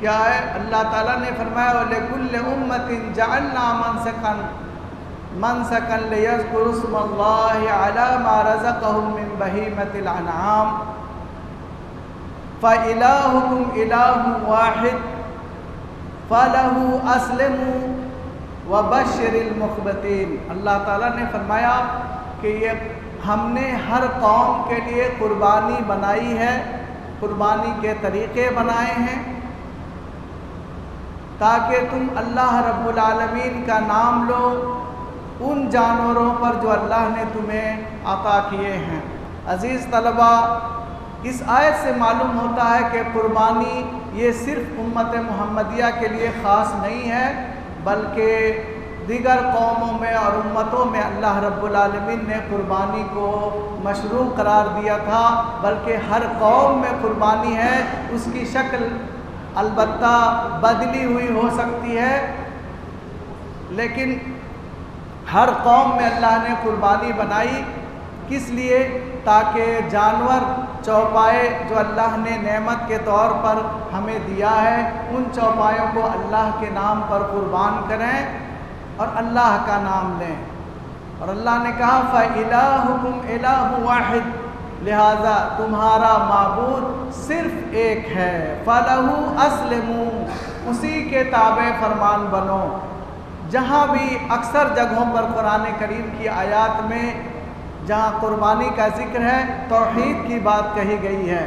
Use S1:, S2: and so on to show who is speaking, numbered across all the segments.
S1: کیا ہے؟ اللہ تعالیٰ نے فرمایا وَلِكُلِّ أُمَّةٍ جَعَلْنَا مَنْسَكًا لِيَذْكُرُوا اسْمَ اللَّهِ عَلَى مَا رَزَقَهُم مِّن بَهِيمَةِ الْأَنْعَامِ فَإِلَٰهُكُمْ إِلَٰهٌ وَاحِدٌ فَلَهُ أَسْلِمُوا وَبَشِّرِ الْمُخْبِتِينَ۔ اللہ تعالیٰ نے فرمایا کہ ہم نے ہر قوم کے لیے قربانی بنائی ہے، قربانی کے طریقے بنائے ہیں تاکہ تم اللہ رب العالمین کا نام لو ان جانوروں پر جو اللہ نے تمہیں عطا کیے ہیں۔ عزیز طلبہ، اس آیت سے معلوم ہوتا ہے کہ قربانی یہ صرف امت محمدیہ کے لیے خاص نہیں ہے، بلکہ دیگر قوموں میں اور امتوں میں اللہ رب العالمین نے قربانی کو مشروع قرار دیا تھا، بلکہ ہر قوم میں قربانی ہے۔ اس کی شکل البتہ بدلی ہوئی ہو سکتی ہے، لیکن ہر قوم میں اللہ نے قربانی بنائی۔ کس لیے؟ تاکہ جانور چوپائے جو اللہ نے نعمت کے طور پر ہمیں دیا ہے، ان چوپایوں کو اللہ کے نام پر قربان کریں اور اللہ کا نام لیں۔ اور اللہ نے کہا فَإِلَٰهُكُمْ إِلَٰهٌ وَاحِدٌ، لہذا تمہارا معبود صرف ایک ہے۔ فَلَهُ أَسْلِمُوا، اسی کے تابع فرمان بنو۔ جہاں بھی اکثر جگہوں پر قرآن کریم کی آیات میں جہاں قربانی کا ذکر ہے، توحید کی بات کہی گئی ہے،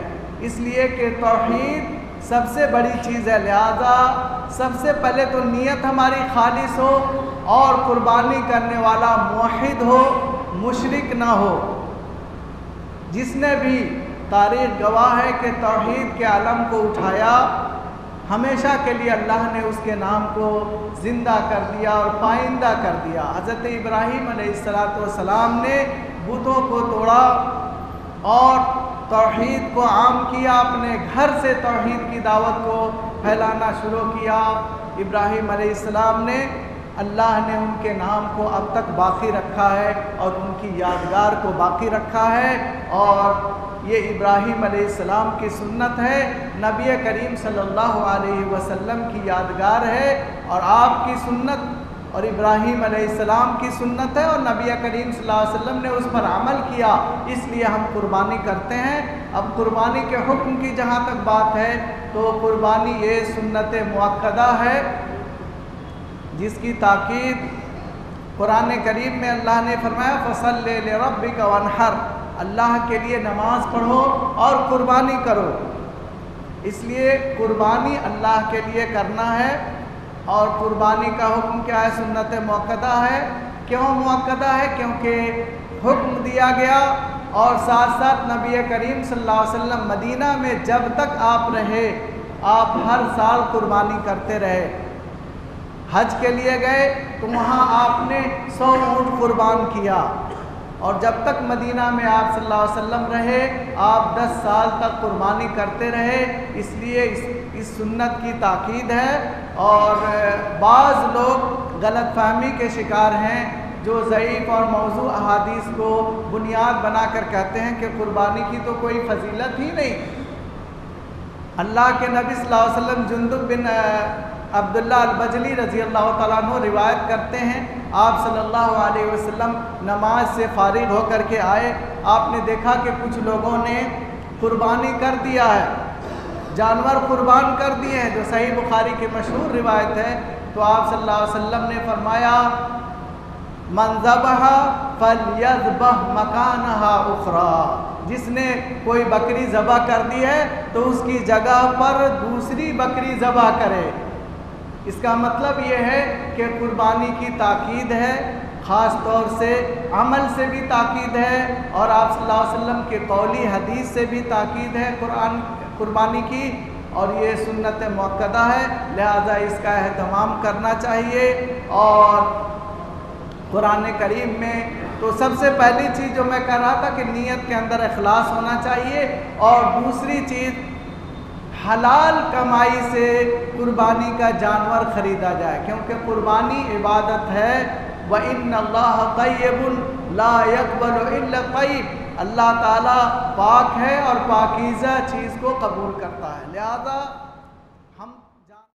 S1: اس لیے کہ توحید سب سے بڑی چیز ہے، لہذا سب سے پہلے تو نیت ہماری خالص ہو اور قربانی کرنے والا موحد ہو، مشرک نہ ہو۔ جس نے بھی تاریخ گواہ ہے کہ توحید کے علم کو اٹھایا، ہمیشہ کے لیے اللہ نے اس کے نام کو زندہ کر دیا اور پائندہ کر دیا۔ حضرت ابراہیم علیہ السلام نے بتوں کو توڑا اور توحید کو عام کیا، اپنے گھر سے توحید کی دعوت کو پھیلانا شروع کیا۔ ابراہیم علیہ السلام نے، اللہ نے ان کے نام کو اب تک باقی رکھا ہے اور ان کی یادگار کو باقی رکھا ہے، اور یہ ابراہیم علیہ السلام کی سنت ہے، نبی کریم صلی اللہ علیہ وسلم کی یادگار ہے، اور آپ کی سنت اور ابراہیم علیہ السلام کی سنت ہے، اور نبی کریم صلی اللہ علیہ وسلم نے اس پر عمل کیا، اس لیے ہم قربانی کرتے ہیں۔ اب قربانی کے حکم کی جہاں تک بات ہے تو قربانی یہ سنت مؤکدہ ہے جس کی تاکید قرآن کریم میں اللہ نے فرمایا فَصَلِّ لِرَبِّكَ وَانْحَرْ، اللہ کے لیے نماز پڑھو اور قربانی کرو۔ اس لیے قربانی اللہ کے لیے کرنا ہے، اور قربانی کا حکم کیا ہے؟ سنت مؤکدہ ہے۔ کیوں مؤکدہ ہے؟ کیونکہ حکم دیا گیا اور ساتھ ساتھ نبی کریم صلی اللہ علیہ وسلم مدینہ میں جب تک آپ رہے، آپ ہر سال قربانی کرتے رہے۔ حج کے لیے گئے تو وہاں آپ نے 100 اونٹ قربان کیا، اور جب تک مدینہ میں آپ صلی اللہ علیہ وسلم رہے آپ 10 سال تک قربانی کرتے رہے۔ اس لیے اس سنت کی تاکید ہے، اور بعض لوگ غلط فہمی کے شکار ہیں جو ضعیف اور موضوع احادیث کو بنیاد بنا کر کہتے ہیں کہ قربانی کی تو کوئی فضیلت ہی نہیں۔ اللہ کے نبی صلی اللہ علیہ وسلم جندب بن عبداللہ البجلی رضی اللہ تعالیٰ عنہ روایت کرتے ہیں، آپ صلی اللہ علیہ وسلم نماز سے فارغ ہو کر کے آئے، آپ نے دیکھا کہ کچھ لوگوں نے قربانی کر دیا ہے، جانور قربان کر دیے ہیں، جو صحیح بخاری کی مشہور روایت ہے۔ تو آپ صلی اللہ علیہ وسلم نے فرمایا من ذبح فلیذبح مکانہا اخری، جس نے کوئی بکری ذبح کر دی ہے تو اس کی جگہ پر دوسری بکری ذبح کرے۔ اس کا مطلب یہ ہے کہ قربانی کی تاکید ہے، خاص طور سے عمل سے بھی تاکید ہے، اور آپ صلی اللہ علیہ وسلم کے قولی حدیث سے بھی تاکید ہے قربانی کی، اور یہ سنت مؤکدہ ہے، لہذا اس کا اہتمام کرنا چاہیے۔ اور قرآن کریم میں تو سب سے پہلی چیز جو میں کہہ رہا تھا کہ نیت کے اندر اخلاص ہونا چاہیے، اور دوسری چیز حلال کمائی سے قربانی کا جانور خریدا جائے، کیونکہ قربانی عبادت ہے۔ وَإِنَّ اللَّهَ طَيِّبٌ لَا يَقْبَلُ إِلَّا طَيِّبٌ، اللہ تعالیٰ پاک ہے اور پاکیزہ چیز کو قبول کرتا ہے، لہذا